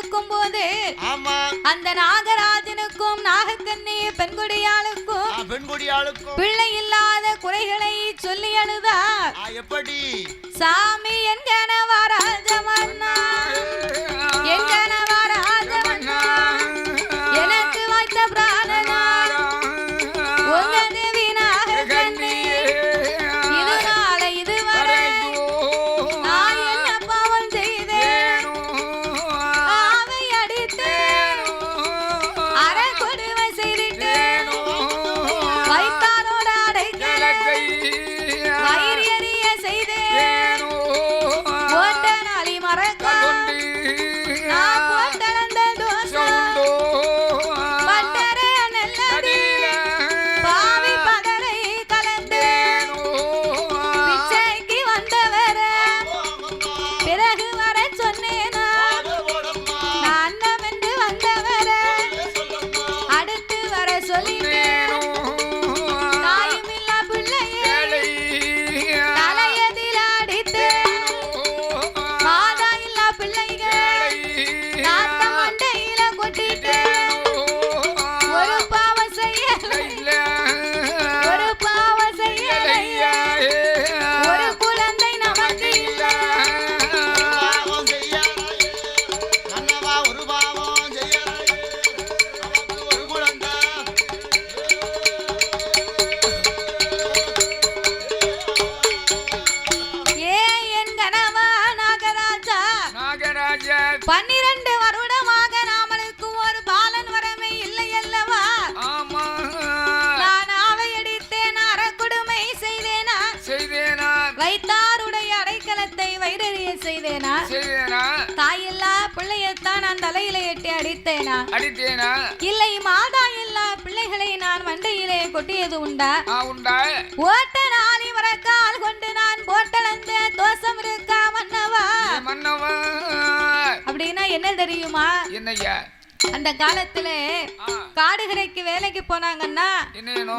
இருக்கும் போது அந்த நாகராஜனுக்கும் நாகக்கண்ணி பெண்குடியாளுக்கும் பிள்ளை இல்லாத குறைகளை சொல்லி அழுதார். எப்படி? சாமி என் கணவராஜமன்னா, என் கணவராஜமன்னா, எனக்கு வாய்த்த பிராணனா உங்க தேவி நாகக்கண்ணி, இதுநாள இதுவரை நான் என்ன பாவம் செய்தேன்? ஆவை அடித்தேன், அரை கொடுமை செய்திட்டேன், வைத்தாரோட அடைக்கல வைரியறிய செய்தேன், ஓட்ட நாளி மறக்க நான் போட்டளந்த தோஷம் பட்டரை நெல்லடி பாவி பதரை கலந்தேன். பிச்சைக்கு வந்தவர பிறகு வர சொன்னேனா, நான் அன்னம் என்று வந்தவர அடுத்து வர சொல்லிட்டேன். தாயுமில்லா பிள்ளையே தலையதில் அடித்தேன், மாதா இல்லா பிள்ளைகள் நாத்த மண்டையில கொட்டிட்டேன். ஒரு பாவம் செய்யலை, ஒரு பாவம் செய்யலை, ஒரு குழந்தை நமக்கு இல்லை. ஏன் என் கணவா நாகராஜா, 12 வருடமாக நாமளுக்கு ஒரு பாலன் வரமே இல்லை அல்லவா? நான் ஆவை அடித்தேன், அறக்குடுமை செய்தேனா, வைத்தாருடைய அடைக்கலத்தை வைரறிய செய்தேனா, தாயில்லா பிள்ளையத்தான் நான் தலையில எட்டி அடித்தேனா, இல்லை மாதா இல்லா பிள்ளைகளை நான் மண்டையிலே கொட்டியது உண்டா? ஓட்ட நாளி வர கால் கொண்டு நான் போட்டளந்த தோஷம் இருக்கா மன்னவா? அப்படின்னா என்ன தெரியுமா? என்னய்யா? அந்த காலத்துல காடுகரைக்கு வேலைக்கு போனாங்கன்னா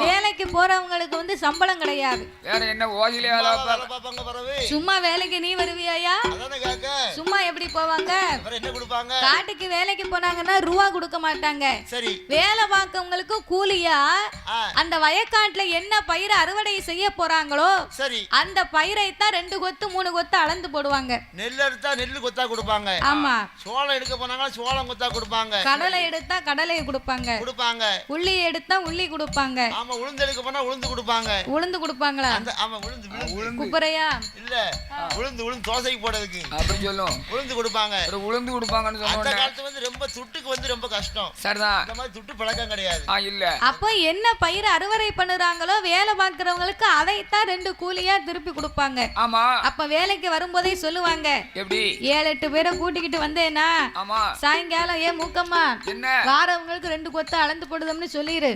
வேலைக்கு போறவங்களுக்கு வந்து சம்பளம் கிடையாது. வேற என்ன ஓதிலே வேலை சும்மா வேலைக்கு நீ வருவியாயா? சும்மா எப்படி போவாங்க? காட்டுக்கு வேலைக்கு போனாங்கன்னா ரூபா கொடுக்க மாட்டாங்க. வேலை பார்க்கவங்களுக்கு கூலியா அந்த வயக்காட்டுல என்ன பயிரை அறுவடை செய்ய போறாங்களோ அந்த பயிரை தான் 2 கொத்து 3 கொத்து அளந்து போடுவாங்க. நெல் எடுத்தா நெல்லு கொத்தா கொடுப்பாங்க. ஆமா. சோளம் எடுக்க போனாங்க சோளம் கொத்தா கொடுப்பாங்க. கடலை எடுத்தா கடலையை கொடுப்பாங்க. உள்ளி எடுத்தா உள்ளி கொடுப்பாங்க. ஆமா. உளுந்து எடுக்க போனா உளுந்து கொடுப்பாங்க. உளுந்து கொடுப்பாங்களா? ஆமா. உளுந்து குப்பரையா இல்ல, உளுந்து தோசைக்கு போடுறதுக்கு அப்படி சொல்லும். உளுந்து கொடுப்பாங்க. உளுந்து கொடுப்பாங்கன்னு சொன்னாங்க. அந்த காலத்துல வந்து ரொம்ப துட்டுக்கு வந்து ரொம்ப கஷ்டம். சரிதான். இந்த மாதிரி துட்டு பழக்கம் கிடையாது. இல்ல. அப்ப என்ன பயிர் அறுவடை பண்ணுறாங்களோ வேலை பார்க்கறவங்களுக்கு அதைத்தான் 2 கூலியா திருப்பி கொடுப்பாங்க. ஆமா. அப்ப வேலைக்கு வரும்போதே சொல்லுவாங்க, எப்படி 7-8 பேரை கூட்டிக்கிட்டு வந்தேனா சாயங்காலம் ஏன் மூக்கம்மா என்ன வாரவங்களுக்கு 2 கொத்து அளந்து போடுதம்னு சொல்லிரு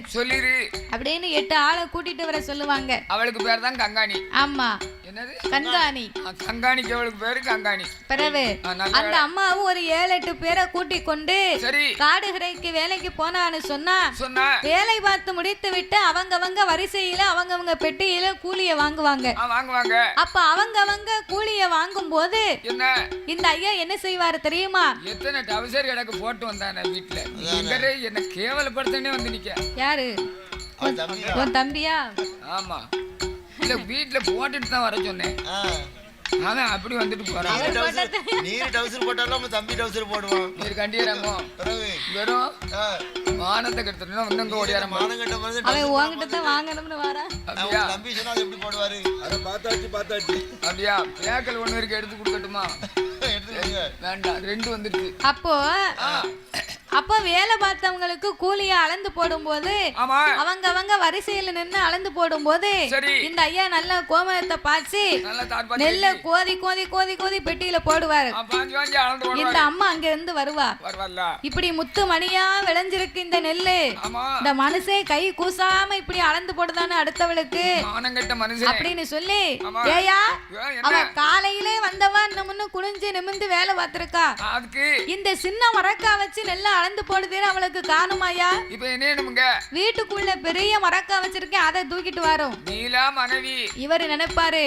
அப்படின்னு 8 ஆளை கூட்டிட்டு வர சொல்லுவாங்க. அவளுக்கு பேர் தான் கங்காணி. ஆமா. என்னது? கங்காணி. கங்காணிக்கு அவளுக்கு பேரு கங்காணி. பிறகு அந்த அம்மாவும் ஒரு 7-8 பேரை கூட்டி கொண்டு காடுகரைக்கு வேலைக்கு போனான்னு சொன்னா வேலை பார்த்து முடித்து விட்டு அவங்கவங்க வரிசையில அவங்கவங்க பெட்டியில கூலிய வாங்குவாங்க. அப்ப அவங்கவங்க கூலிய வாங்கும் போது இந்த ஐயா என்ன செய்வாரு தெரியுமா? எத்தனை டவுசர் எனக்கு போட்டு வந்தானே வீட்டுல. என்ன கேவலப்படுத்தனே வந்து நிக்க. யாரு? உன் தம்பியா? ஆமா. இல்ல வீட்டுல போட்டுட்டு தான் வர சொன்னேன். அதான் அப்படி வந்துட்டு போறான். நீர் டவுசர் போட்டாலும் தம்பி டவுசர் போடுவான். நீர் கண்டியறாங்க. வெறும் மானத்தை கெடுத்துட்டா வந்து ஓடியாரமா. மானம் கெட்ட மாதிரி அவன் உன்கிட்ட தான் வாங்கணும்னு வரா. அப்படியே தம்பி சொன்னா அது எப்படி போடுவாரு? அத பார்த்தாச்சு. அப்படியே பேக்கல் ஒண்ணு இருக்கு எடுத்து கொடுக்கட்டுமா? எடுத்துங்க. வேண்டாம் 2 வந்துருச்சு. அப்போ வேலை பார்த்தவங்களுக்கு கூலிய அளந்து போடும்போது அவங்க வரிசையில நின்று அளந்து போடும்போது இந்த ஐயா நல்ல கோமணத்தை பாய்ச்சி நெல்ல கோதி பெட்டியில போடுவாரு. இந்த அம்மா அங்க இருந்து வருவா. இப்படி முத்து மணியா விளைஞ்சிருக்கு இந்த நெல்லு. இந்த மனுஷே கை கூசாம இப்படி அளந்து போடுதானே அடுத்தவளுக்கு அப்படின்னு சொல்லி, ஏயா அவ காலையிலே வந்தவா இன்னும் குனிஞ்சு நிமிந்து வேலை பார்த்திருக்கா, இந்த சின்ன மரக்கா வச்சு நெல்ல அளந்து போடுதேன்னு அவளுக்கு காணுமாயா? இப்ப என்னங்க வீட்டுக்குள்ள பெரிய மரக்கா வச்சிருக்கேன், அதை தூக்கிட்டு வரோம். நீலா மனைவி இவரு நினைப்பாரு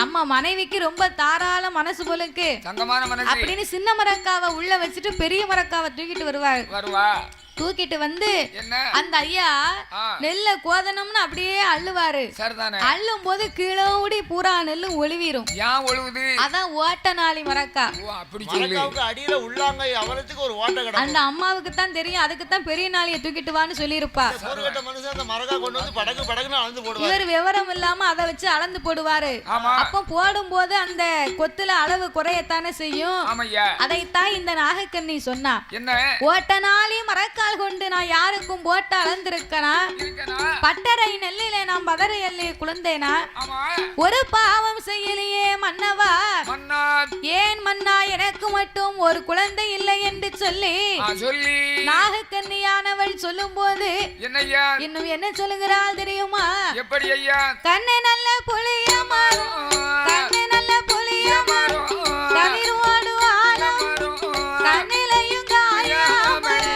நம்ம மனைவிக்கு ரொம்ப தாராள மனசு போலுக்கு, தங்கமான மனசு அப்படின்னு சின்ன மரக்காவை உள்ள வச்சுட்டு பெரிய மரக்காவை தூக்கிட்டு வருவா. தூக்கிட்டு வந்து அந்த ஐயா நெல்ல கோதனம்னு அப்படியே அள்ளுவாரு. அள்ளும் போது கீழே ஓடி பூரா நெல்லு ஒளிவீரும். அதான் ஓட்டநாளி மரக்கா. அடியில உள்ளாங்க அவளுக்கு ஒரு ஓட்ட கிடக்கும். அந்த அம்மாவுக்கு தான் தெரியும், அதுக்கு தான் பெரிய நாளிய தூக்கிட்டு வான்னு சொல்லியிருப்பா. இவர் விவரம் இல்லாம அதை வச்சு அளந்து போடுவாரு. அப்ப போடும் போது அந்த கொத்துல அளவு குறையத்தானே செய்யும். அதைத்தான் இந்த நாகக்கண்ணி சொன்னா, ஓட்டநாளி மரக்கா கொண்டு நான் யாருக்கும் போட்டு அளந்திருக்கனா, பட்டறை நெல்லிலே நான் பதற எல்லி குழந்தேனா, ஒரு பாவம் செய்யலையே மன்னவா, ஏன் மன்னா எனக்கு மட்டும் ஒரு குழந்தை இல்லை என்று சொல்லி நாகக்கன்னியானவள் சொல்லும் போது இன்னும் என்ன சொல்லுகிறாள் தெரியுமா? எப்படி ஐயா? கண்ணு நல்ல புளிய மாறும், கண்ணு நல்ல புளிய மாறும், கவிரோடு ஆலம் கண்ணிலையும் காயாமல்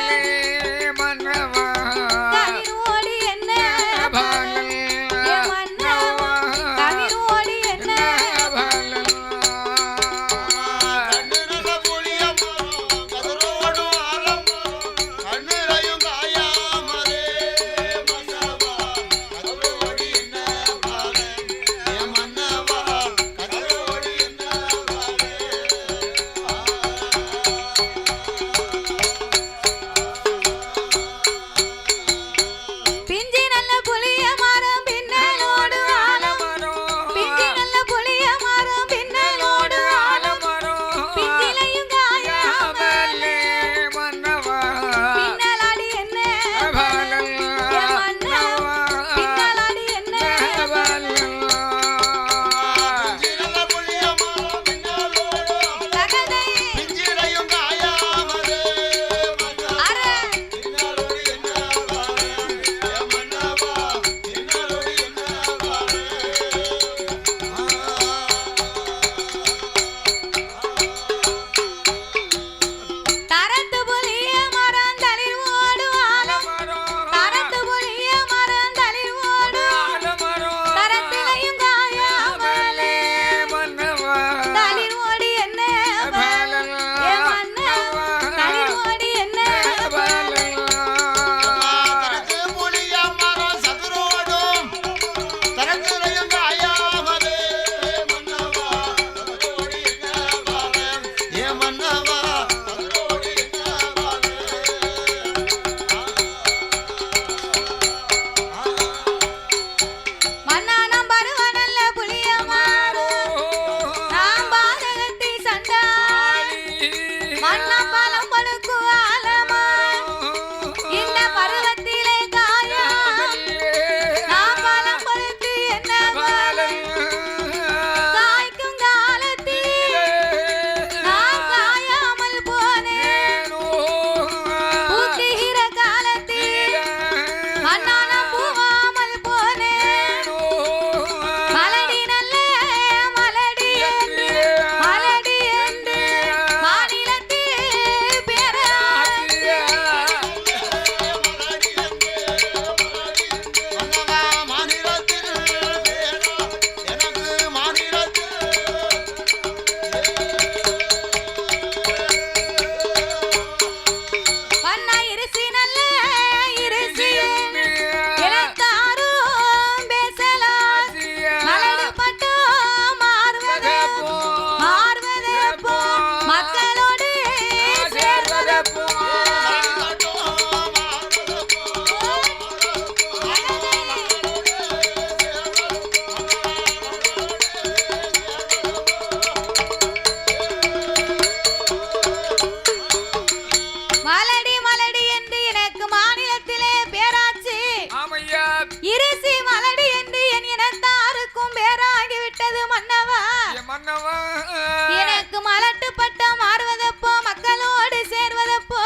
எனக்கு மலட்டு பட்டம் மாறுவதப்போ மக்களோடு சேர்வதப்போ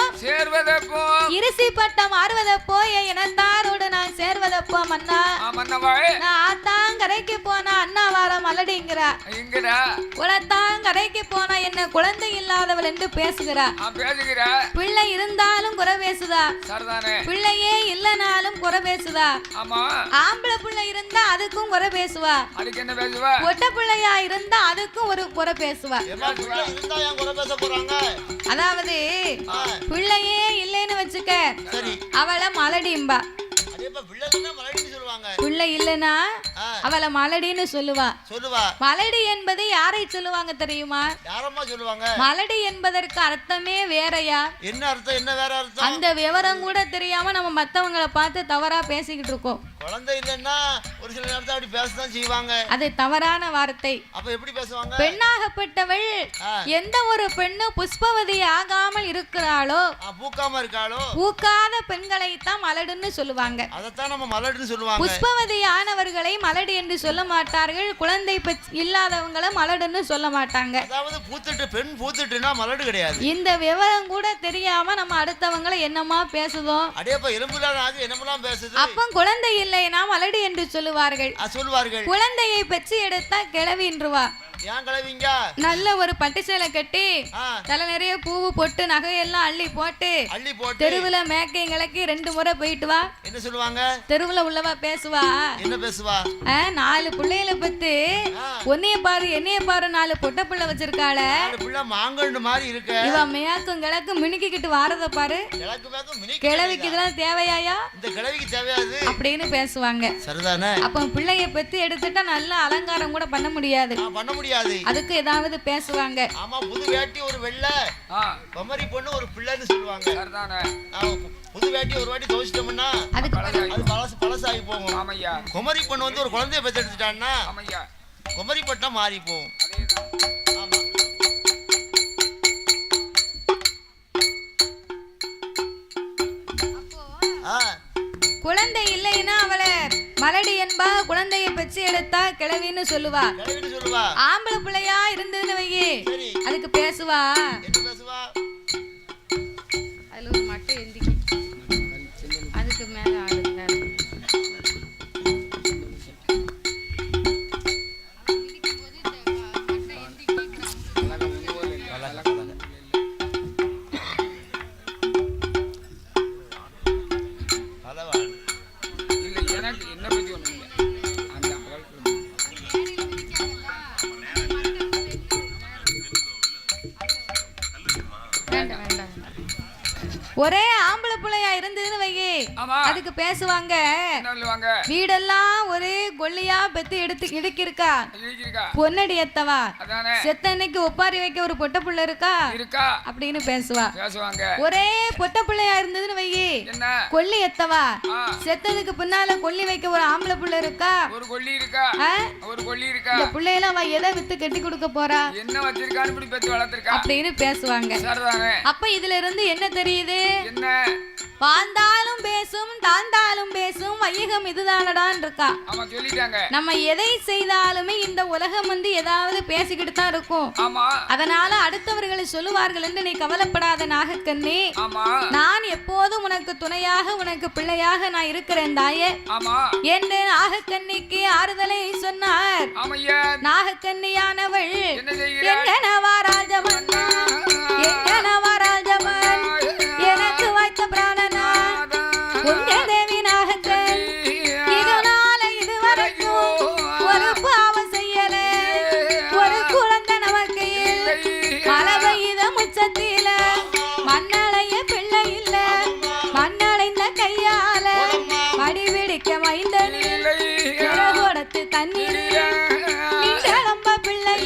இருசி பட்டம் மாறுவதப்போ என் இனத்தாரோடு நான் சேர்வதப்போ மன்னா நான் ஆத்தாங்கரைக்கு போனா அண்ணா வார மலடிங்கிறா குலத்தாங்கரைக்கு போனா என்ன குழந்தை இல்லாதவள் என்று பேசுகிறா பிள்ளை இருந்தாலும் குறை பேசுதா பிள்ளையே இல்லனாலும் குறை பேசுதா ஆம்பளை பிள்ளை இருந்தா அதுக்கும் குறை பேசுவா ஒட்ட பிள்ளையா இருந்தா அதுக்கும் ஒரு குறை பேசுவா அதாவது பிள்ளையே இல்லைன்னு வச்சுக்க அவளை மலடிம்பா பிள்ளை இல்லனா அவளை மலடின்னு சொல்லுவா மலடி என்பது யாரை சொல்லுவாங்க தெரியுமா மலடி என்பதற்கு அர்த்தமே வேறயா என்ன அர்த்தம் என்ன வேற அர்த்தம் அந்த விவரம் கூட தெரியாம நம்ம மத்தவங்களை பார்த்து தவறா பேசிக்கிட்டு இருக்கோம் குழந்தை இல்லன்னா ஒரு சில நேரத்துல அப்படி பேசதான் செய்வாங்க அது தவறான வார்த்தை அப்ப எப்படி பேசுவாங்க பெண்ணாகப்பட்டவள் எந்த ஒரு பெண்ணு புஷ்பவதி ஆகாமல் இருக்கிறாளோ பூக்காம இருக்காளோ பூக்காத பெண்களை தான் மலடுன்னு சொல்லுவாங்க அதத்தான் நம்ம மலடுன்னு சொல்லுவாங்க புஷ்பவதி ஆனவர்களை மலடு என்று சொல்ல மாட்டார்கள் குழந்தை இல்லாதவங்களை மலடுன்னு சொல்ல மாட்டாங்க அதாவது பெண் பூத்துட்டுனா மலடு கிடையாது இந்த விவரம் கூட தெரியாம நம்ம அடுத்தவங்களை என்னமா பேசுதோம் அடேப்பா எலும்புலாத ஆகு என்னமெல்லாம் பேசுது அப்ப குழந்தை இல்லைனா மலடு என்று சொல்லுவார்கள் குழந்தையை பெற்று எடுத்தா கிளவின்றுவா ஏன் கிளவிங்க நல்ல ஒரு பட்டு சேலை கட்டி தலை நிறைய பூவு போட்டு நகையெல்லாம் அள்ளி போட்டு தெருவுல மேக்கைங்களுக்கு 2 முறை போயிட்டு வா என்ன சொல்லுவாங்க தெருவுல உள்ளவா பேசுவா என்ன பேசுவா 4 பிள்ளைகளை பத்து ஒன்னைய பாரு என்னைய பாரு 4 பொட்ட பிள்ளை வச்சிருக்காள மாங்கண்டு மாதிரி இருக்கு இவ மேக்கும் கிழக்கும் மினுக்கிட்டு வாரத பாரு கிழவிக்கு இதெல்லாம் தேவையாயா இந்த கிழவிக்கு தேவையாது அப்படின்னு பேசுவாங்க சரிதானே அப்ப பிள்ளைய பெத்து எடுத்துட்டா நல்ல அலங்காரம் கூட பண்ண முடியாது அதுக்கு ஏதாவது பேசுவாங்க ஆமா புது வேட்டி ஒரு வெள்ளை குமரி பொண்ணு ஒரு பிள்ளைன்னு சொல்லுவாங்க சரிதானே புது வேட்டி ஒரு வாட்டி துவைச்சிட்டோம்னா அது பழசாகி போகும் ஆமையா குமரி பொண்ணு வந்து ஒரு குழந்தைய பெத்து எடுத்துட்டான்னா ஆமையா குமரி பட்டா மாறி போகும் குழந்தை இல்லைன்னா அவளை மலடி என்பா குழந்தையை பெற்று எடுத்தா கிழவின்னு சொல்லுவா ஆம்பளை பிள்ளையா இருந்ததுன்னு வையே அதுக்கு பேசுவா அதுல ஒரு மட்டை எந்திக்கி அதுக்கு மேல ஆடுங்க ஒரே ஆம்பளை பிள்ளையா இருந்ததுன்னு வையே அதுக்கு பேசுவாங்க வீடெல்லாம் ஒரே கொல்லியா பெத்து எடுத்து இடுக்கிருக்கா பொன்னடி எத்தவா செத்தன்னைக்கு ஒப்பாரி வைக்க ஒரு பொட்ட புள்ள இருக்கா அப்படின்னு பேசுவா ஒரே பொட்ட பிள்ளையா இருந்ததுன்னு வையே கொல்லி எத்தவா செத்ததுக்கு பின்னால கொல்லி வைக்க ஒரு ஆம்பளை புள்ள இருக்கா இந்த பிள்ளையெல்லாம் அவ எதை வித்து கட்டி கொடுக்க போறா அப்படின்னு பேசுவாங்க அப்ப இதுல இருந்து என்ன தெரியுது என்ன வாழ்ந்தாலும் பேசும் தாழ்ந்தாலும் பேசும் வையகம் இதுதானடான் இருக்கா ஆமா சொல்லிட்டாங்க நம்ம எதை செய்தாலுமே இந்த உலகம் வந்து ஏதாவது பேசிக்கிட்டு தான் இருக்கும் ஆமா அதனால அடுத்தவர்களை சொல்லுவார்கள் என்று நீ கவலைப்படாத நாகக்கண்ணி ஆமா நான் எப்போதும் உனக்கு துணையாக உனக்கு பிள்ளையாக நான் இருக்கிறேன் தாயே ஆமா என்று நாகக்கண்ணிக்கு ஆறுதலை சொன்னார் ஆமையா நாகக்கண்ணியானவள் என்ன செய்கிறாள் எங்கனவா ராஜமன்னா எங்கனவா ராஜமன் எனக்கு வைத்த பிராணனா உங்க தேவி நாகக்கண் இதனால இதுவரைக்கும் ஒரு பாவம் செய்யல ஒரு குழந்தை நமக்கு மழை பெய்த முச்சத்தில மண்ணளைய பிள்ளை இல்ல மண்ணளைந்த கையால மடி பிடிக்க மைந்தனில் கொடுத்து தண்ணீர் நின்றளம்ப பிள்ளை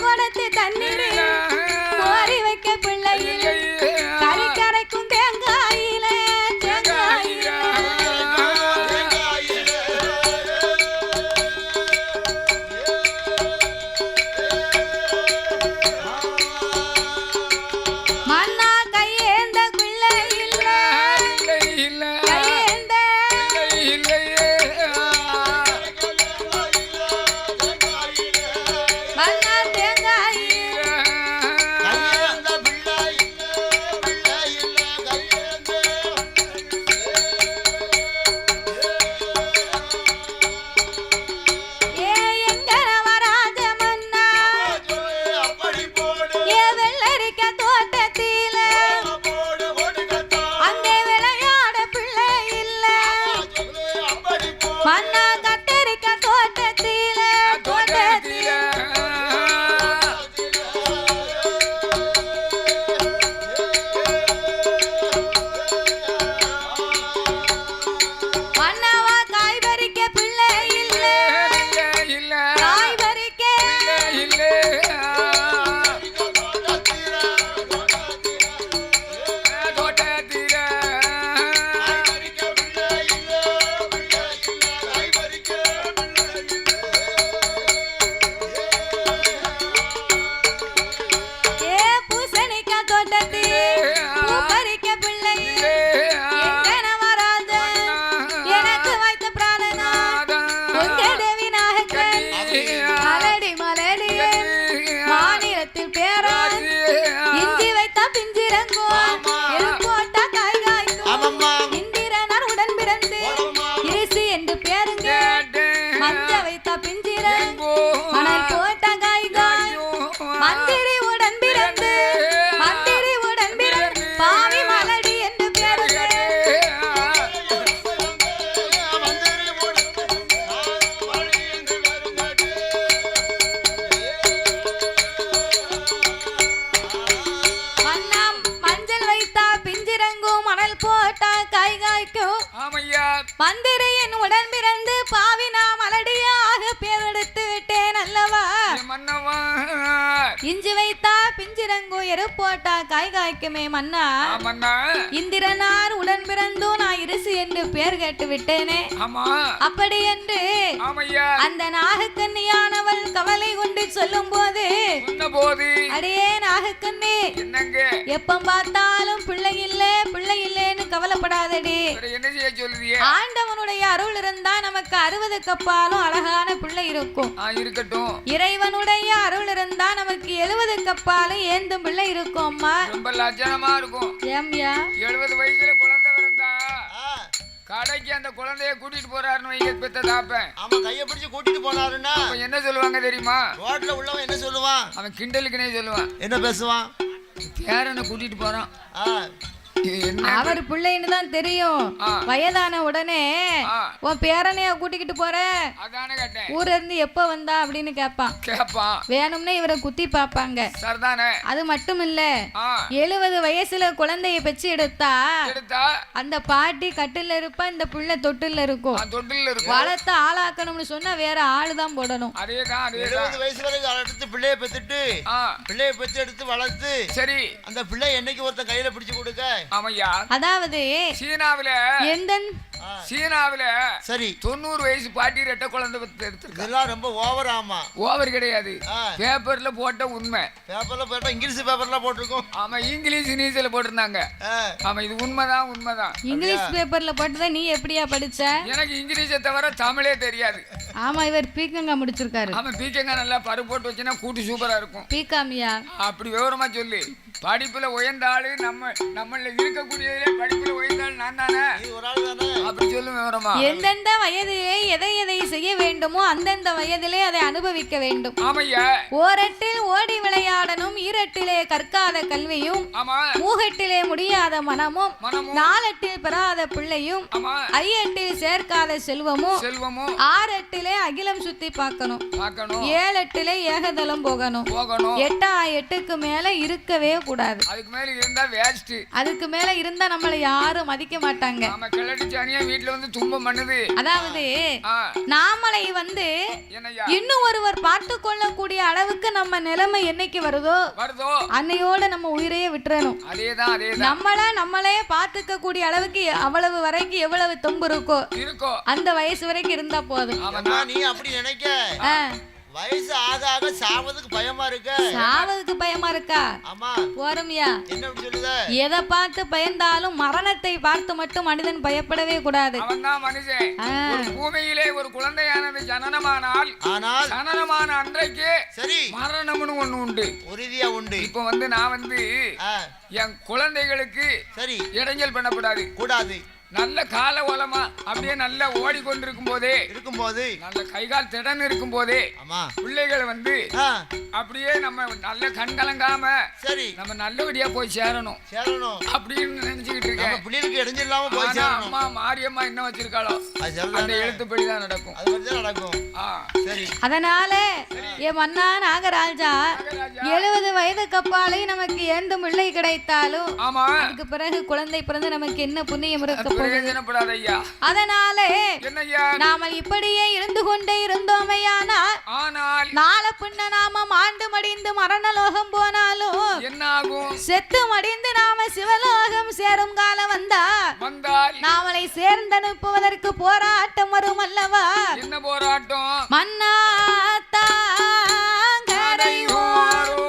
கொடுத்து தண்ணீர் கோரி வைக்க பிள்ளை கறி கரைக்கும் தேங்காயில மண்ணா கையேந்த பிள்ளை இல்ல கையேந்த பிஞ்சிரங்கும் எருப்போட்டா காய் காய்க்கும் இந்திரனார் உடன் பிறந்து இரிசி என்று பேருங்க மஞ்ச வைத்தா பிஞ்சிரங்கு மணல் போட்டா காய் காயும் மந்திரி உடன் பிறந்து பாவி மலடி என்று பேருங்க மந்திரியின் உடன் பிறந்து பாவினா மலடியாக பேரெடுத்து விட்டேன் அல்லவா இஞ்சி வைத்தா பிஞ்சிரங்கு எரு போட்டா காய் காய்க்குமே மன்னா இந்திரனார் உடன் பிறந்தும் நான் இருசு என்று பேர் கேட்டு விட்டேனே அப்படி என்று அந்த நாகக்கன்னியானவள் கவலை கொண்டு சொல்லும் போது அடியே நாகக்கண்ணி எப்ப பார்த்தாலும் பிள்ளை இல்லைன்னு கவலைப்படாதடி ஆண்டவனுடைய அருள் இருந்தா நமக்கு 60 கப்பாலும் அழகான பிள்ளை இருக்கும் இருக்கட்டும் இறைவனுடைய அருள் இருந்தா நமக்கு 70 கப்பாலும் ஏந்தும் பிள்ளை இருக்கும் அம்மா ரொம்ப லட்சணமா இருக்கும் ஏம்யா 70 வயசுல குழந்தை பிறந்தா கடைக்கு அந்த குழந்தைய கூட்டிட்டு போறாருன்னு வைக்க பெத்த தாப்பேன் ஆமா கைய பிடிச்சு கூட்டிட்டு போனாருன்னா என்ன சொல்லுவாங்க தெரியுமா ரோட்ல உள்ளவன் என்ன சொல்லுவான் அவன் கிண்டலுக்குனே சொல்லுவான் என்ன பேசுவான் பேரனை கூட்டிட்டு போறான் அவர் பிள்ளைன்னு தான் தெரியும் வயதான உடனே உன் பேரனைய கூட்டிக்கிட்டு போற ஊர்ல இருந்து எப்ப வந்தா அப்படின்னு கேட்பான் வேணும்னே இவரை குத்தி பாப்பாங்க அது மட்டும் இல்ல 70 வயசுல குழந்தைய பெச்சு எடுத்தா அந்த பாட்டி கட்டில இருப்பா இந்த பிள்ளை தொட்டில இருக்கும் வளர்த்து ஆளாக்கணும்னு சொன்னா வேற ஆளுதான் போடணும் 70 வயசு வரைக்கும் எடுத்து பிள்ளைய பெத்துட்டு பிள்ளைய பெத்து எடுத்து வளர்த்து சரி அந்த பிள்ளை என்னைக்கு ஒருத்த கையில பிடிச்சு கொடுக்க அதாவது சீனாவில சரி 90 வயசு பாட்டி ரெட்ட குழந்தை எடுத்து இதெல்லாம் ரொம்ப ஓவர். ஆமா ஓவர் கிடையாது, பேப்பர்ல போட்ட உண்மை. பேப்பர்ல போட்ட இங்கிலீஷ் பேப்பர்ல போட்டிருக்கோம். ஆமா இங்கிலீஷ் நியூஸ்ல போட்டிருந்தாங்க. ஆமா இது உண்மைதான் உண்மைதான். இங்கிலீஷ் பேப்பர்ல போட்டதை நீ எப்படியா படிச்ச? எனக்கு இங்கிலீஷை தவிர தமிழே தெரியாது. ஆமா இவர் பீக்கங்கா முடிச்சிருக்காரு. ஆமா பீக்கங்கா நல்லா பருப்பு போட்டு வச்சுனா கூட்டு சூப்பரா இருக்கும். பீக்காமியா அப்படி விவரமா சொல்லு. படிப்புல உயர்ந்த ஆளு நம்மள இருக்கக்கூடியதிலே படிப்புல உயர்ந்த ஆளு நான் தானே. ஒரு ஆளு தானே. அப்படி சொல்லு விவரமா. எந்தெந்த வயதிலே எதை எதை செய்ய வேண்டுமோ அந்தந்த வயதிலே அதை அனுபவிக்க வேண்டும். ஆமையா. ஓரட்டில் ஓடி விளையாடணும், ஈரட்டிலே கற்காத கல்வியும், மூகட்டிலே முடியாத மனமும், நாலட்டில் பெறாத பிள்ளையும், ஐயட்டில் சேர்க்காத செல்வமும், ஆறட்டிலே அகிலம் சுத்தி பார்க்கணும், ஏழட்டிலே ஏகதலம் போகணும், 8 மேல இருக்கவே கூடாது. அதுக்கு மேல இருந்தா வேஸ்ட். அதுக்கு மேல இருந்தா நம்மள யாரும் மதிக்க மாட்டாங்க. ஆமா கிளடி சானியா வீட்ல வந்து துன்பம் பண்ணுது. அதாவது நாமளை வந்து இன்னும் ஒருவர் பார்த்து கொள்ளக்கூடிய அளவுக்கு நம்ம நிலைமை என்னைக்கு வருதோ அன்னையோட நம்ம உயிரையே விட்டுறணும். அதேதான் நம்மளே பார்த்துக்க கூடிய அளவுக்கு அவ்வளவு வரைக்கும் எவ்வளவு தொம்பு இருக்கோ அந்த வயசு வரைக்கும் இருந்தா போதும். நீ அப்படி நினைக்க. வயசு ஆக ஆக சாவதுக்கு பயமா இருக்கு. சாவதுக்கு பயமா இருக்கா? ஆமா போறமியா. என்ன அப்படி சொல்லுத? எதை பார்த்து பயந்தாலும் மரணத்தை பார்த்து மட்டும் மனிதன் பயப்படவே கூடாது. அவன்தான் மனுஷன். ஒரு பூமியிலே ஒரு குழந்தையானது ஜனனமானால் ஜனனமான அன்றைக்கு சரி மரணம்னு ஒண்ணு உண்டு, உறுதியா உண்டு. இப்போ வந்து நான் என் குழந்தைகளுக்கு சரி இடைஞ்சல் பண்ணக்கூடாது கூடாது. நல்ல கால ஓலமா அப்படியே நல்லா ஓடிக்கொண்டிருக்கும் போதே நல்ல கைகால் திடன் இருக்கும் போதே பிள்ளைகள் அப்படியே நம்ம நல்ல கண் கலங்காம சரி நம்ம நல்லபடியா போய் சேரணும் அப்படின்னு நினைச்சுக்கிட்டு இருக்கேன். பிள்ளைகளுக்கு இடைஞ்சலாம போய் சேரணும். அம்மா மாரியம்மா என்ன வச்சிருக்காளோ அந்த எழுத்துப்படிதான் நடக்கும். சரி அதனால என் மன்னா நாகராஜா 70 வயதுக்கு அப்பாலே நமக்கு எந்த பிள்ளை கிடைத்தாலும் அதுக்கு பிறகு குழந்தை பிறந்து நமக்கு என்ன புண்ணியம் இருக்க? அதனாலே நாம இப்படியே இருந்து கொண்டே இருந்தோமையானால் நாளை பின்ன நாம மாண்டு மடிந்து மரணலோகம் போனாலும் என்ன ஆகும்? செத்து மடிந்து நாம சிவலோகம் சேரும் காலம் வந்தால் நாமளை சேர்ந்தனுப்புவதற்கு போராட்டம் வரும் அல்லவா? என்ன போராட்டம்? மன்னாத்தா கரையோரம்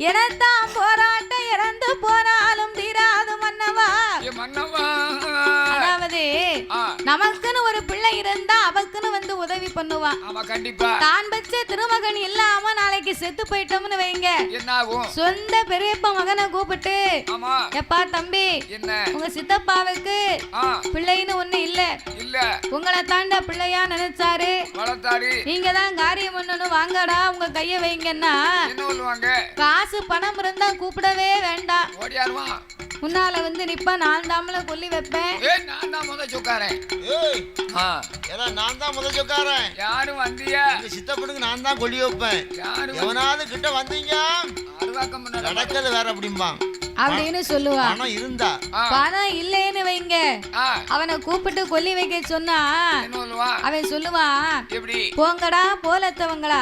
எனத்தான் போராட்டம் இறந்து போனாலும் தீராது மன்னவா. அதாவது நமக்குன்னு ஒரு பிள்ளை இருந்தா அவக்குன்னு வந்து உதவி பண்ணுவான். தான் வச்ச திருமகன் இல்லாம நாளைக்கு செத்து போயிட்டோம்னு வைங்க, சொந்த பெரியப்பா மகனை கூப்பிட்டு, எப்பா தம்பி, உங்க சித்தப்பாவுக்கு பிள்ளைன்னு ஒண்ணு இல்ல, உங்களை தாண்ட பிள்ளையா நினைச்சாரு, நீங்க தான் காரியம் பண்ணணும், வாங்கடா உங்க கைய வைங்கன்னா காசு பணம் இருந்தா கூப்பிடவே வேண்டாம், முன்னால வந்து நிப்பா, நான் தாமல கொல்லி வைப்பேன். நான் தான் முத சொக்காரன். நான் தான் முத சொக்காரன். யாரும் வந்தியா? சித்தப்பனுக்கு நான் தான் கொல்லி வைப்பேன். எவனாவது கிட்ட வந்தீங்க நடக்கிறது வேற அப்படிம்பா அப்படின்னு சொல்லுவா. பணம் இருந்தா, பணம் இல்லைன்னு வைங்க, அவனை கூப்பிட்டு கொல்லி வைக்க சொன்னா அவன் சொல்லுவான், போங்கடா போலத்தவங்களா,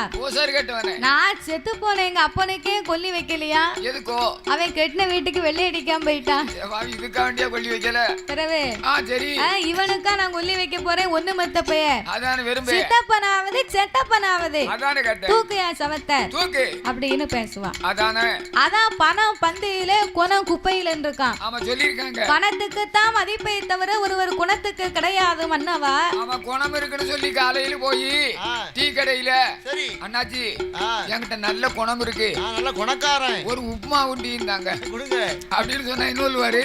நான் செத்து போன எங்க அப்பனுக்கே கொல்லி வைக்கலையா, அவன் கெட்டின வீட்டுக்கு வெள்ளை அடிக்காம போயிட்டான், இவனுக்கா நான் கொல்லி வைக்க போறேன், ஒண்ணு மத்த பைய சித்தப்பனாவது செத்தப்பனாவது தூக்கு என் சவத்தை அப்படின்னு பேசுவான். அதான் பணம் பந்தியில குணம் குப்பையில் இருக்கான். பணத்துக்கு தான் மதிப்பை தவிர ஒருவர் குணத்துக்கு கிடையாது மன்னவா. குணம் இருக்குன்னு சொல்லி காலையில போய் டீ கடையில, அண்ணாச்சி என்கிட்ட நல்ல குணம் இருக்கு, நல்ல குணக்காரன், ஒரு உப்புமா உண்டி இருந்தாங்க அப்படின்னு சொன்னா என்ன சொல்லுவாரு?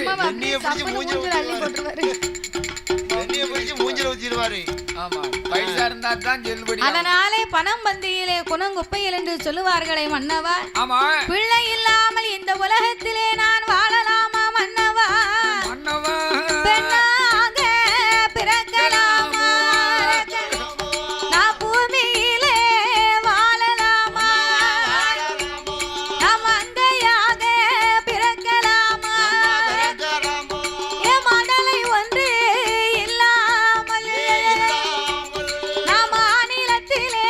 அதனாலே பணம் பந்தியிலே குணம் குப்பையில் என்று சொல்லுவார்களே மன்னவா. பிள்ளை இல்லாமல் இந்த உலகத்திலே நான் வாழலாமா மன்னவா? பெண்ணாக பிறக்கலாமா? நான் பூமியிலே வாழலாமா? நான் மங்கையாக பிறக்கலாமா? என் மடலை ஒன்று இல்லாமல் நான் மாநிலத்திலே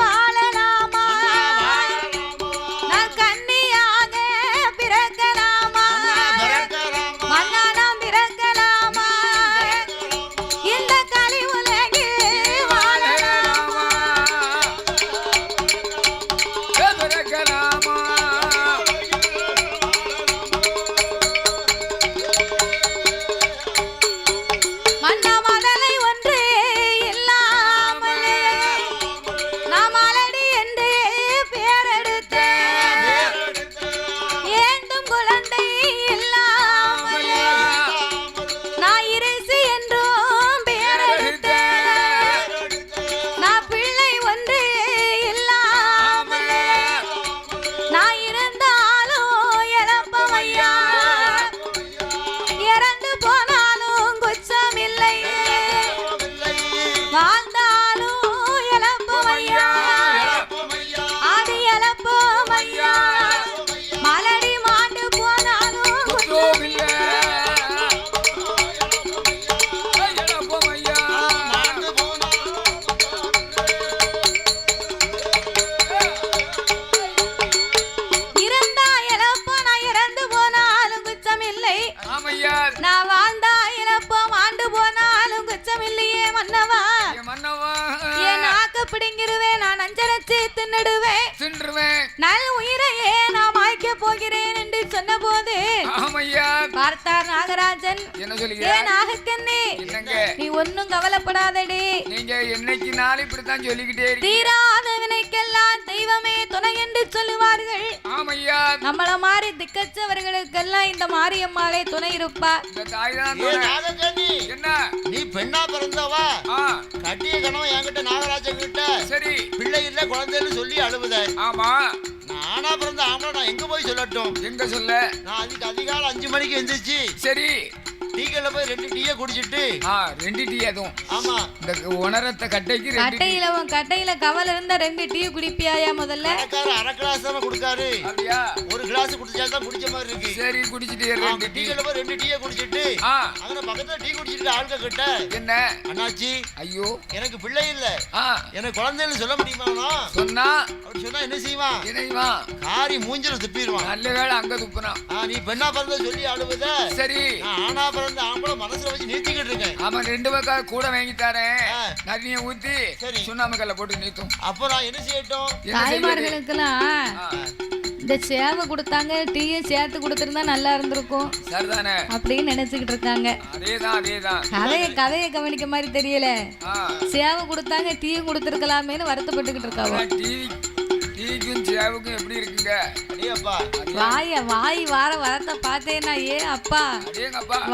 வாழலாமா? நான் கன்னியாக பிறக்கலாமா? மன்னனாம் பிறக்கலாமா? இந்த கலி உலகில் வாழலாமா? மன்ன மடலை ஒன்று இல்லாமல் நான் மலடி என்று பேரெடுத்தேன், ஏந்தும் குழந்தை இல்லாமல் நான் இரிசி என்றும் பேரெடுத்தேன், நான் பிள்ளை ஒன்று இல்லாமல் நான் இருந்தாலும் இழப்பமையா, இறந்து போனாலும் குச்சம் இல்லை, வாழ்ந்தாலும் இழப்பமையா, ஆடி இழப்பமையா, மலடி மாண்டு போனாலும் குச்சம் இல்லை. இருந்தா இழப்போ, நான் இறந்து போனாலும் குச்சம் இல்லை, நான் வாழ்ந்தா இழப்போம் ஆண்டு போனாலும் குச்சம் இல்லையே மன்னவா. என் நாக்க பிடிங்கிருவேன், நான் அஞ்சரச்சு தின்னுடுவேன், நல் உயிரையே நான் மாய்க்க போகிறேன் என்று சொன்ன போது பார்த்தார் நாகராஜன். ஏன் நாகக்கண்ணே, நீ ஒன்னும் கவலைப்படாதடி, நீங்க என்னைக்கு நாள் இப்படித்தான் சொல்லிக்கிட்டே தீராத வினைக்கெல்லாம் தெய்வமே துணை என்று சொல்லுவார்கள். நம்மள மாதிரி திக்கச்சவர்களுக்கெல்லாம் இந்த மாரியம்மாளே துணை இருப்பா. நீ பெண்ணா பிறந்தவா, கட்டிய கணவன் என்கிட்ட நாகராஜன் கிட்ட சரி பிள்ளை இல்ல குழந்தைன்னு சொல்லி அழுவுத. ஆமா, நானா பிறந்த ஆம்பளை நான் எங்க போய் சொல்லட்டும்? எங்க சொல்ல? நான் அதுக்கு அதிகாலை 5 மணிக்கு எந்திரிச்சு சரி டீக்கல்ல போய் 2 டீயை குடிச்சிட்டு 2 டீ அதுவும் ஆமா இந்த உணரத்த கட்டைக்கு கட்டையில கவல இருந்தா 2 டீ குடிப்பியாயா? முதல்ல அரை கிளாஸ் தான் கொடுக்காரு. அப்படியா? ஒரு கிளாஸ் குடிச்சா தான் குடிச்ச மாதிரி இருக்கு. சரி குடிச்சிட்டு 2 டீக்கல்ல போய் 2 டீயை குடிச்சிட்டு அங்க பக்கத்துல டீ குடிச்சிட்டு ஆளுங்க கிட்ட என்ன அண்ணாச்சி, ஐயோ எனக்கு பிள்ளை இல்ல, எனக்கு குழந்தைன்னு சொல்ல முடியுமா? சொன்னா அப்படி சொன்னா என்ன செய்வான்? என்னைவா காரி மூஞ்சில துப்பிடுவான். நல்ல வேளை அங்க துப்புறான். நீ பெண்ணா பிறந்த சொல்லி அழுவுத. சரி ஆனா பிறந்த ஆம்பளை மனசுல வச்சு நீத்திக்கிட்டு இருக்கேன். ஆமா 2 பக்கம் கூட வாங்கி தரேன், நதியை ஊத்தி சுண்ணாம்பு கல்ல போட்டு நீத்தும். அப்ப நான் என்ன செய்யட்டும்? தாய்மார்களுக்கெல்லாம் இந்த சேவை கொடுத்தாங்க டீயும் சேர்த்து கொடுத்திருந்தா நல்லா இருந்திருக்கும் சரிதானே அப்படின்னு நினைச்சுக்கிட்டு இருக்காங்க. அதேதான் கதையை கவனிக்க மாதிரி தெரியல. சேவை கொடுத்தாங்க டீயும் கொடுத்திருக்கலாமேன்னு வருத்தப்பட்டுக்கிட்டு இருக்காங்க. டீக்கும் சேவுக்கும் எப்படி இருக்குங்க? வாய் வார வரத்தை பார்த்தேன்னா ஏ அப்பா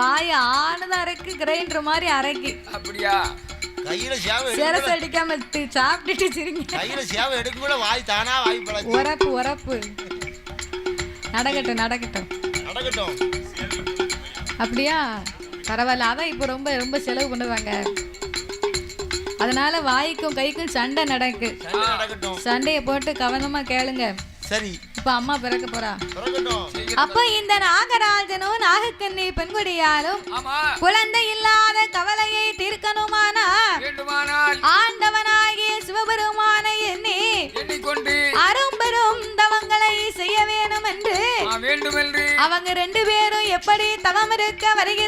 வாய் ஆனது அரைக்கு கிரைண்டர் மாதிரி அரைக்கு. அப்படியா? கையில சேவை சிரசு அடிக்காம சாப்பிட்டுட்டு சிரிங்க. கையில சேவை எடுக்க கூட வாய் தானா வாய் பழகு. உரப்பு நடக்கட்டும். அப்படியா? பரவாயில்ல. அதான் இப்போ ரொம்ப ரொம்ப செலவு பண்ணுவாங்க. அதனால வாய்க்கும் கைக்கும் சண்டை நடக்கும். சண்டையை போட்டு கவனமா கேளுங்க. சரி. இப்ப அம்மா பிறக்க போறா. அப்ப இந்த நாகராஜனும் நாகக்கண்ணி பெண்குடியாலும் குழந்தை இல்லாத கவலையை தீர்க்கணுமானா ஆண்டவனாகிய சிவபெருமானை எண்ணிக்கொண்டு அரும்பெரும் தவங்களை செய்ய வேணும் என்று அவங்க 2 பேரும் எப்படி தவம் இருக்க வருகிறது.